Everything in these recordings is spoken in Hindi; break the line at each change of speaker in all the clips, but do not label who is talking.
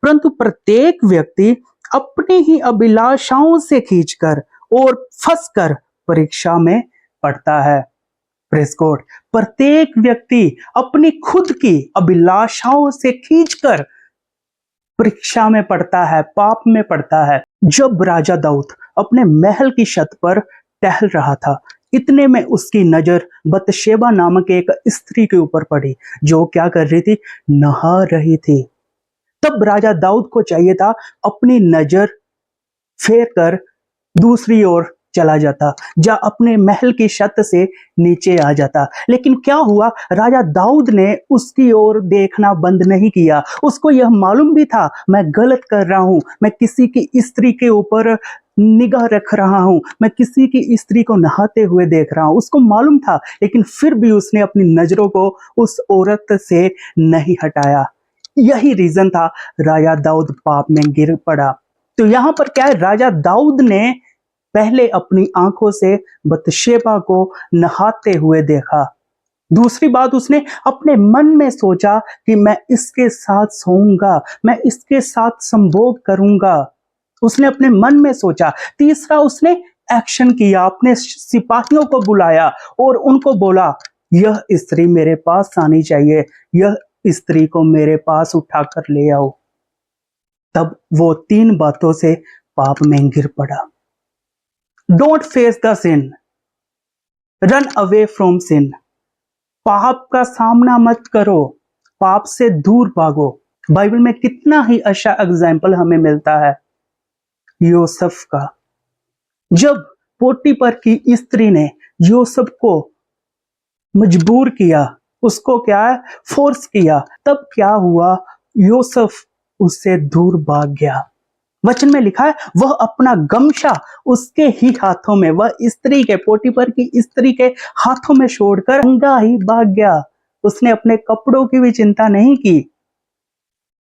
परंतु प्रत्येक व्यक्ति अपनी ही अभिलाषाओं से खींचकर और फंसकर परीक्षा में पड़ता है। Press God. प्रत्येक व्यक्ति अपनी खुद की अभिलाषाओं से खींचकर परीक्षा में पड़ता है, पाप में पड़ता है। जब राजा दाऊद अपने महल की छत पर टहल रहा था, इतने में उसकी नजर बतशेबा नामक एक स्त्री के ऊपर पड़ी, जो क्या कर रही थी? नहा रही थी। तब राजा दाऊद को चाहिए था अपनी नजर फेर कर दूसरी ओर चला जाता, या अपने महल की छत से नीचे आ जाता। लेकिन क्या हुआ? राजा दाऊद ने उसकी ओर देखना बंद नहीं किया। उसको यह मालूम भी था, मैं गलत कर रहा हूं, मैं किसी की स्त्री के ऊपर निगाह रख रहा हूं, मैं किसी की स्त्री को नहाते हुए देख रहा हूं। उसको मालूम था, लेकिन फिर भी उसने अपनी नजरों को उस औरत से नहीं हटाया। यही रीजन था, राजा दाऊद पाप में गिर पड़ा। तो यहां पर क्या है? राजा दाऊद ने पहले अपनी आंखों से बतशेबा को नहाते हुए देखा। दूसरी बात, उसने अपने मन में सोचा कि मैं इसके साथ सोऊंगा, मैं इसके साथ संभोग करूंगा। उसने अपने मन में सोचा। तीसरा, उसने एक्शन किया, अपने सिपाहियों को बुलाया और उनको बोला, यह स्त्री मेरे पास आनी चाहिए, यह स्त्री को मेरे पास उठाकर ले आओ। तब वो 3 बातों से पाप में गिर पड़ा। Don't face the sin, run away from sin. पाप का सामना मत करो, पाप से दूर भागो। बाइबल में कितना ही अच्छा एग्जाम्पल हमें मिलता है यूसुफ का। जब पोटीपर की स्त्री ने यूसुफ को मजबूर किया, उसको क्या है, फोर्स किया, तब क्या हुआ? यूसुफ उससे दूर भाग गया। वचन में लिखा है, वह अपना गमछा उसके ही हाथों में, वह स्त्री के, पोटीपर की स्त्री के हाथों में छोड़कर नंगा ही भाग गया। उसने अपने कपड़ों की भी चिंता नहीं की।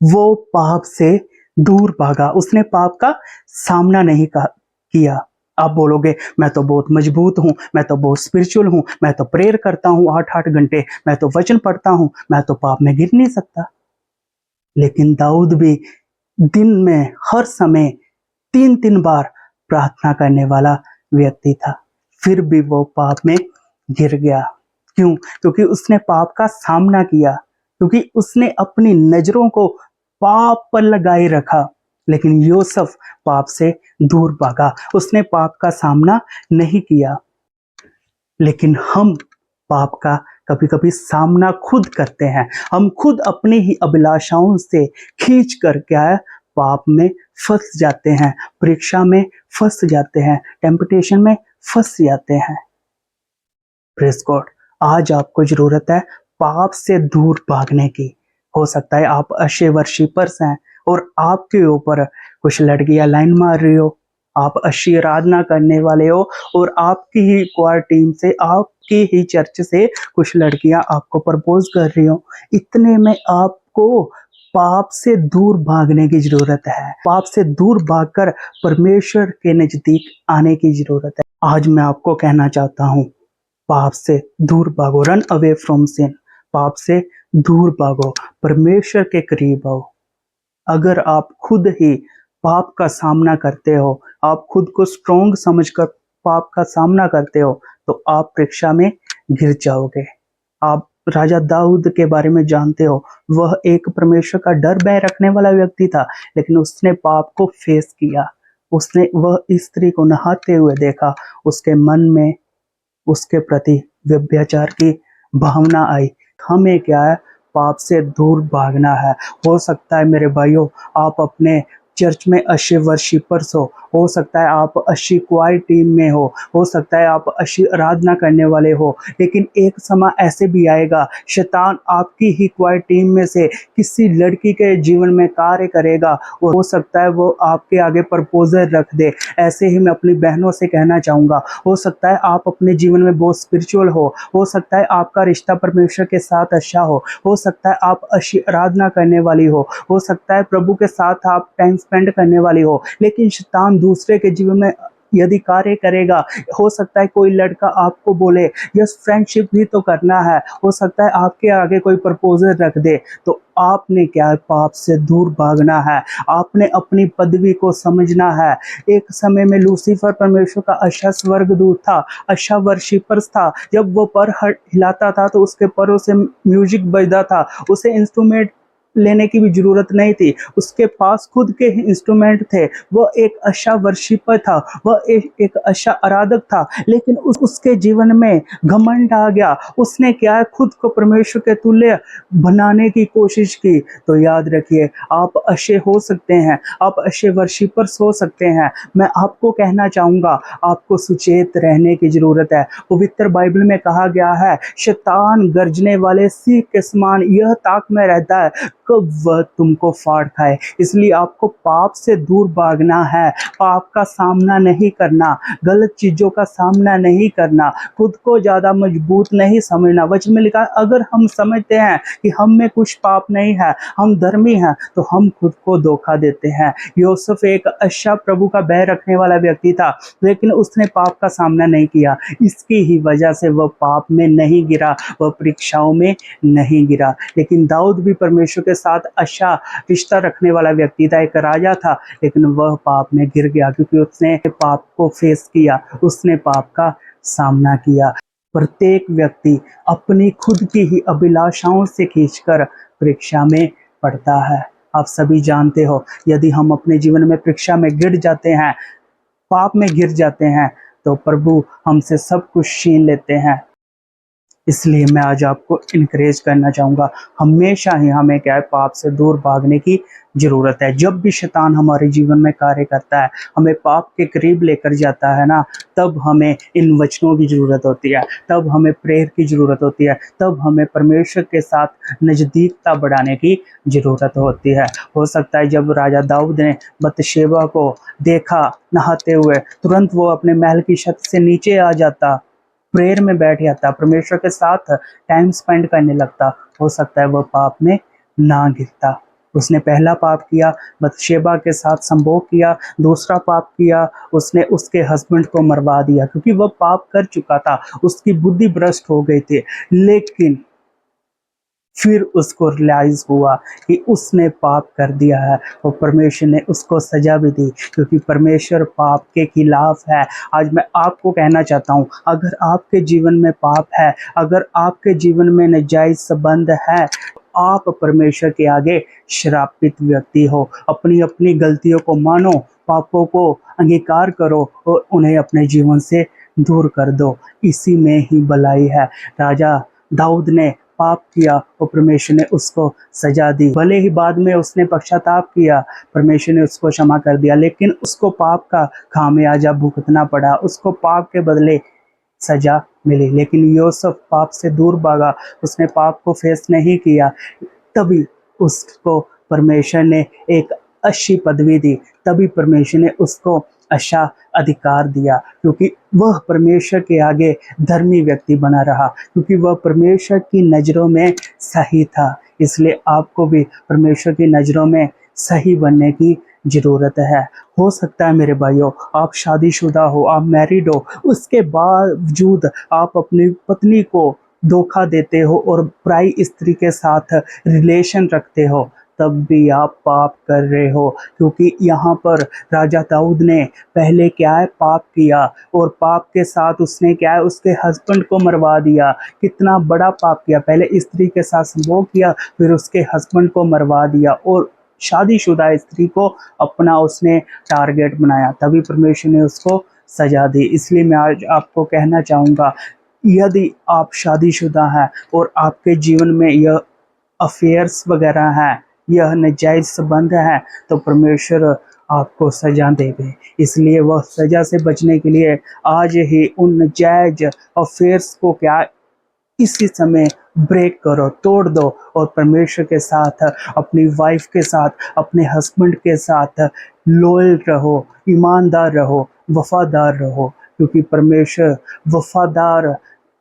वो पाप से दूर भागा, उसने पाप का सामना नहीं किया। आप बोलोगे, मैं तो बहुत मजबूत हूं, मैं तो बहुत स्पिरिचुअल हूं, मैं तो प्रेयर करता हूं 8-8 घंटे, मैं तो वचन पढ़ता हूं, मैं तो पाप में गिर नहीं सकता। लेकिन दाऊद भी दिन में हर समय 3-3 बार प्रार्थना करने वाला व्यक्ति था, फिर भी वो पाप में गिर गया। क्यों? क्योंकि उसने पाप का सामना किया, क्योंकि उसने अपनी नजरों को पाप पर लगाए रखा। लेकिन यूसुफ पाप से दूर भागा, उसने पाप का सामना नहीं किया। लेकिन हम पाप का कभी कभी सामना खुद करते हैं। हम खुद अपनी ही अभिलाषाओं से खींच कर क्या है, पाप में फंस जाते हैं, परीक्षा में फंस जाते हैं, टेम्पटेशन में फंस जाते हैं। Praise God. आज आपको जरूरत है पाप से दूर भागने की। हो सकता है आप अच्छे वर्शिपर्स हैं और आपके ऊपर कुछ लड़कियां लाइन मार रही हो, आप अच्छी आराधना करने वाले हो और आपकी ही क्वार टीम से, आपकी ही चर्च से कुछ लड़कियां आपको प्रपोज कर रही हो। इतने में आपको पाप से दूर भागने की जरूरत है। पाप से दूर भागकर परमेश्वर के नजदीक आने की जरूरत है। आज मैं आपको कहना चाहता हूं, पाप से दूर भागो, रन अवे फ्रॉम सिन। पाप से दूर भागो, परमेश्वर के करीब आओ। अगर आप खुद ही पाप का सामना करते हो, आप खुद को स्ट्रोंग समझकर पाप का सामना करते हो, तो आप परीक्षा में गिर जाओगे। आप राजा दाऊद के बारे में जानते हो, वह एक परमेश्वर का डर भय रखने वाला व्यक्ति था, लेकिन उसने पाप को फेस किया। उसने वह स्त्री को नहाते हुए देखा, उसके मन में उसके प्रति व्यभिचार की भावना आई। हमें क्या है, पाप से दूर भागना है। हो सकता है मेरे भाइयों, आप अपने चर्च में अच्छे वर्शिपर्स हो सकता है आप अच्छी क्वायर टीम में हो सकता है आप अच्छी आराधना करने वाले हो, लेकिन एक समय ऐसे भी आएगा, शैतान आपकी ही क्वायर टीम में से किसी लड़की के जीवन में कार्य करेगा और हो सकता है वो आपके आगे प्रपोजल रख दे। ऐसे ही मैं अपनी बहनों से कहना चाहूँगा, हो सकता है आप अपने जीवन में बहुत स्पिरिचुअल हो सकता है आपका रिश्ता परमेश्वर के साथ अच्छा हो सकता है आप अच्छी आराधना करने वाली हो सकता है प्रभु के साथ आप टाइम स्पेंड करने वाली हो, लेकिन शैतान दूसरे के जीवन में यदि कार्य करेगा, हो सकता है कोई लड़का आपको बोले यस फ्रेंडशिप भी तो करना है, हो सकता है आपके आगे कोई प्रपोजल रख दे, तो आपने क्या है, पाप से दूर भागना है। आपने अपनी पदवी को समझना है। एक समय में लूसीफर परमेश्वर का अच्छा स्वर्गदूत था, अच्छा वर्शिपर्स था। जब वो पर हिलाता था तो उसके परों से म्यूजिक बजता था। उसे इंस्ट्रूमेंट लेने की भी जरूरत नहीं थी, उसके पास खुद के ही इंस्ट्रूमेंट थे। वह एक अच्छा वर्शिपर था, वह एक अच्छा आराधक था। लेकिन उसके जीवन में घमंड आ गया। उसने क्या है, खुद को परमेश्वर के तुल्य बनाने की कोशिश की। तो याद रखिए, आप अच्छे हो सकते हैं, आप अच्छे वर्शिपर्स हो सकते हैं। मैं आपको कहना चाहूंगा, आपको सुचेत रहने की जरूरत है। पवित्र बाइबल में कहा गया है, शैतान गर्जने वाले सिंह के समान यह ताक में रहता है कब वह तुमको फाड़ खाए। इसलिए आपको पाप से दूर भागना है, पाप का सामना नहीं करना, गलत चीजों का सामना नहीं करना, खुद को ज्यादा मजबूत नहीं समझना। वचन में लिखा है, अगर हम समझते हैं कि हम में कुछ पाप नहीं है, हम धर्मी हैं, तो हम खुद को धोखा देते हैं। यूसुफ एक अच्छा प्रभु का भय रखने वाला व्यक्ति था, लेकिन उसने पाप का सामना नहीं किया। इसकी ही वजह से वह पाप में नहीं गिरा, वह परीक्षाओं में नहीं गिरा। लेकिन दाऊद भी परमेश्वर के साथ अच्छा रिश्ता रखने वाला व्यक्ति था, एक राजा था, लेकिन वह पाप में गिर गया क्योंकि उसने पाप को फेस किया, उसने पाप का सामना किया। प्रत्येक व्यक्ति अपनी खुद की ही अभिलाषाओं से खींचकर परीक्षा में पड़ता है। आप सभी जानते हो, यदि हम अपने जीवन में परीक्षा में गिर जाते हैं, पाप में गिर जाते हैं, तो प्रभु हमसे सब कुछ छीन लेते हैं। इसलिए मैं आज आपको इनकरेज करना चाहूँगा, हमेशा ही हमें क्या है, पाप से दूर भागने की ज़रूरत है। जब भी शैतान हमारे जीवन में कार्य करता है, हमें पाप के करीब लेकर जाता है ना, तब हमें इन वचनों की ज़रूरत होती है, तब हमें प्रेयर की ज़रूरत होती है, तब हमें परमेश्वर के साथ नज़दीकता बढ़ाने की ज़रूरत होती है। हो सकता है जब राजा दाऊद ने बतशेबा को देखा नहाते हुए, तुरंत वो अपने महल की छत से नीचे आ जाता, प्रेयर में बैठ जाता, परमेश्वर के साथ टाइम स्पेंड करने लगता। हो सकता है वह पाप में ना गिरता। उसने पहला पाप किया, बतशेबा के साथ संभोग किया। दूसरा पाप किया, उसने उसके हस्बैंड को मरवा दिया क्योंकि वह पाप कर चुका था, उसकी बुद्धि भ्रष्ट हो गई थी। लेकिन फिर उसको रियलाइज हुआ कि उसने पाप कर दिया है और परमेश्वर ने उसको सजा भी दी, क्योंकि परमेश्वर पाप के खिलाफ है। आज मैं आपको कहना चाहता हूँ, अगर आपके जीवन में पाप है, अगर आपके जीवन में नाजायज संबंध है, आप परमेश्वर के आगे श्रापित व्यक्ति हो। अपनी अपनी गलतियों को मानो, पापों को अंगीकार करो और उन्हें अपने जीवन से दूर कर दो। इसी में ही भलाई है। राजा दाऊद ने पाप किया और परमेश्वर ने उसको सजा दी। भले ही बाद में उसने पश्चाताप किया, परमेश्वर ने उसको क्षमा कर दिया, लेकिन उसको पाप का खामियाजा भुगतना पड़ा, उसको पाप के बदले सजा मिली। लेकिन यूसुफ पाप से दूर भागा, उसने पाप को फेस नहीं किया, तभी उसको परमेश्वर ने एक अच्छी पदवी दी, तभी परमेश्वर ने उसको अच्छा अधिकार दिया, क्योंकि वह परमेश्वर के आगे धर्मी व्यक्ति बना रहा, क्योंकि वह परमेश्वर की नज़रों में सही था। इसलिए आपको भी परमेश्वर की नज़रों में सही बनने की ज़रूरत है। हो सकता है मेरे भाइयों, आप शादीशुदा हो, आप मैरिड हो, उसके बावजूद आप अपनी पत्नी को धोखा देते हो और पराई स्त्री के साथ रिलेशन रखते हो, तब भी आप पाप कर रहे हो। क्योंकि यहाँ पर राजा दाऊद ने पहले क्या है, पाप किया, और पाप के साथ उसने क्या है, उसके हस्बैंड को मरवा दिया। कितना बड़ा पाप किया, पहले स्त्री के साथ संभोग किया, फिर उसके हस्बैंड को मरवा दिया और शादीशुदा स्त्री को अपना उसने टारगेट बनाया, तभी परमेश्वर ने उसको सजा दी। इसलिए मैं आज आपको कहना चाहूँगा, यदि आप शादीशुदा हैं और आपके जीवन में यह अफेयर्स वगैरह हैं, यह नाजायज संबंध है, तो परमेश्वर आपको सजा देंगे। इसलिए वह सजा से बचने के लिए आज ही उन नाजायज अफेयर्स को क्या, इसी समय ब्रेक करो, तोड़ दो और परमेश्वर के साथ, अपनी वाइफ के साथ, अपने हस्बैंड के साथ लॉयल रहो, ईमानदार रहो, वफादार रहो, क्योंकि परमेश्वर वफादार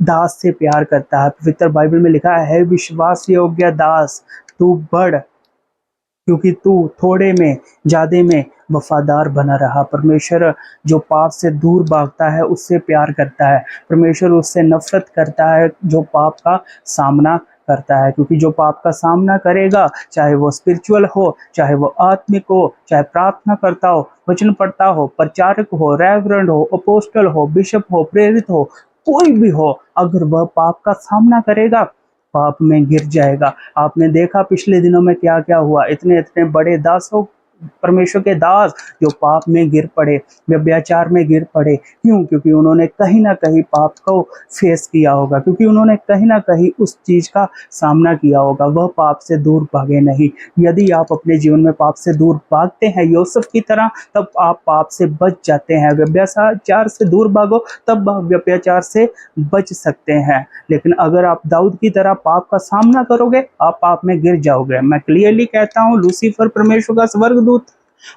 दास से प्यार करता है। पवित्र बाइबल में लिखा है, विश्वास योग्य दास तू बढ़, क्योंकि तू थोड़े में ज्यादे में वफादार बना रहा। परमेश्वर जो पाप से दूर भागता है उससे प्यार करता है। परमेश्वर उससे नफरत करता है जो पाप का सामना करता है, क्योंकि जो पाप का सामना करेगा, चाहे वो स्पिरिचुअल हो, चाहे वो आत्मिक हो, चाहे प्रार्थना करता हो, वचन पढ़ता हो, प्रचारक हो, रेवरेंड हो, अपोस्टल हो, बिशप हो, प्रेरित हो, कोई भी हो, अगर वह पाप का सामना करेगा, पाप में गिर जाएगा। आपने देखा पिछले दिनों में क्या क्या हुआ, इतने इतने बड़े दासों, परमेश्वर के दास जो पाप में गिर पड़े, व्यभिचार में गिर पड़े। क्यों? क्योंकि उन्होंने कहीं ना कहीं पाप को फेस किया होगा, क्योंकि उन्होंने कहीं ना कहीं उस चीज का सामना किया होगा। वह पाप से दूर भागे नहीं। यदि आप अपने जीवन में पाप से दूर भागते हैं यूसुफ की तरह, तब आप पाप से बच जाते हैं। व्यभिचार से दूर भागो, तब आप व्यभिचार से बच सकते हैं। लेकिन अगर आप दाऊद की तरह पाप का सामना करोगे, आप पाप में गिर जाओगे। मैं क्लियरली कहता हूँ, लूसीफर परमेश्वर का स्वर्गदूत,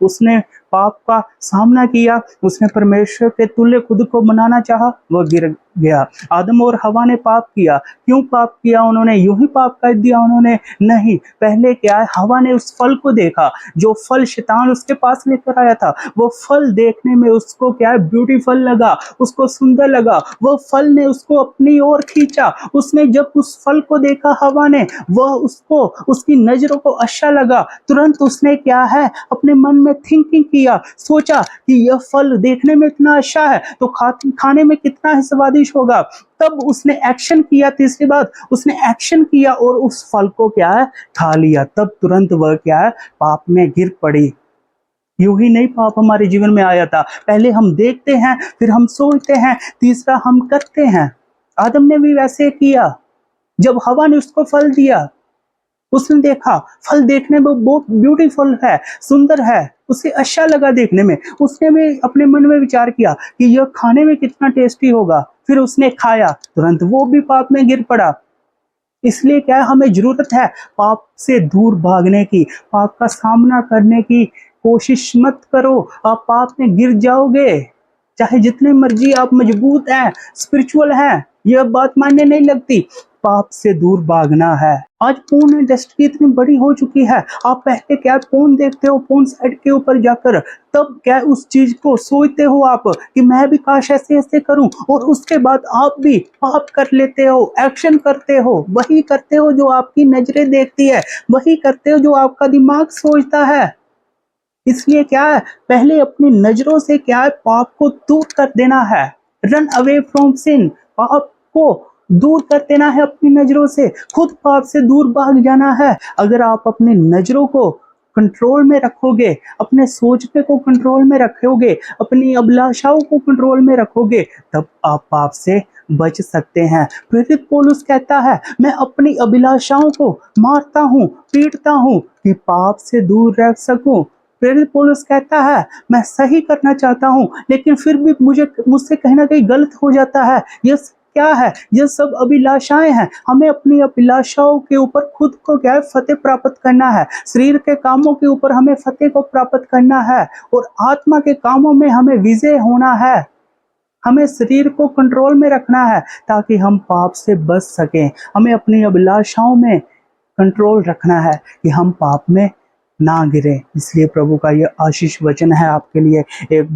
उसने पाप का सामना किया, उसने परमेश्वर के तुल्य खुद को बनाना चाहा, वह गिर गया। आदम और हवा ने पाप किया। क्यों पाप किया उन्होंने? यूं ही पाप कर दिया उन्होंने? नहीं। पहले क्या है, हवा ने उस फल को देखा, जो फल शैतान उसके पास लेकर आया था। वो फल देखने में उसको क्या है, ब्यूटीफुल लगा, उसको सुंदर लगा। वो फल ने उसको अपनी ओर खींचा। उसने जब उस फल को देखा हवा ने, वह उसको, उसकी नजरों को अच्छा लगा। तुरंत उसने क्या है, अपने मन में थिंकिंग किया, सोचा कि यह फल देखने में इतना अच्छा है तो खाने में कितना ही स्वादिष्ट होगा। तब उसने एक्शन किया। तीसरी बात, उसने एक्शन किया और उस फल को क्या है, खा लिया। तब तुरंत वह क्या है, पाप में गिर पड़ी। यूं ही नहीं पाप हमारे जीवन में आया था। पहले हम देखते हैं, फिर हम सोचते हैं, तीसरा हम करते हैं। आदम ने भी वैसे किया। जब हवा ने उसको फल दिया, उसने देखा फल देखने में बहुत ब्यूटीफुल है, सुंदर है, उसे अच्छा लगा देखने में। उसने भी अपने मन में विचार किया कि यह खाने में कितना टेस्टी होगा। फिर उसने खाया, तुरंत वो भी पाप में गिर पड़ा। इसलिए क्या है, हमें जरूरत है पाप से दूर भागने की, पाप का सामना करने की कोशिश मत करो। आप पाप में गिर जाओगे, चाहे जितने मर्जी आप मजबूत हैं, स्पिरिचुअल हैं, यह बात मायने नहीं लगती। पाप से दूर भागना है। आज फोन इंडस्ट्री इतनी बड़ी हो चुकी है। आप पहले क्या फोन देखते हो, फोन साइड के ऊपर जाकर, तब क्या उस चीज को सोचते हो आप कि मैं भी काश ऐसे ऐसे करूं, और उसके बाद आप भी पाप कर लेते हो, एक्शन करते हो, वही करते हो जो आपकी नजरें देखती है, वही करते हो जो आपका दिमाग सोचता है। इसलिए क्या है, पहले अपनी नजरों से क्या है, पाप को दूर कर देना है। रन अवे फ्रॉम सिन, पाप को दूर कर देना है अपनी नजरों से, खुद पाप से दूर भाग जाना है। अगर आप अपनी नजरों को कंट्रोल में रखोगे, अपने सोचने को कंट्रोल में रखोगे, अपनी अभिलाषाओं को कंट्रोल में रखोगे, तब आप पाप से बच सकते हैं। प्रेरित पौलुस कहता है, मैं अपनी अभिलाषाओं को मारता हूँ, पीटता हूँ कि पाप से दूर रह सकूं। प्रेरित पौलुस कहता है, मैं सही करना चाहता हूं, लेकिन फिर भी मुझसे कहीं ना कहीं गलत हो जाता है। ये क्या है? ये सब अभिलाषाएं हैं। हमें अपनी अभिलाषाओं के ऊपर खुद को क्या है, फतेह प्राप्त करना है। शरीर के कामों के ऊपर हमें फतेह को प्राप्त करना है, और आत्मा के कामों में हमें विजय होना है। हमें शरीर को कंट्रोल में रखना है ताकि हम पाप से बच सकें। हमें अपनी अभिलाषाओं में कंट्रोल रखना है कि हम पाप में ना गिरे। इसलिए प्रभु का यह आशीष वचन है आपके लिए। एक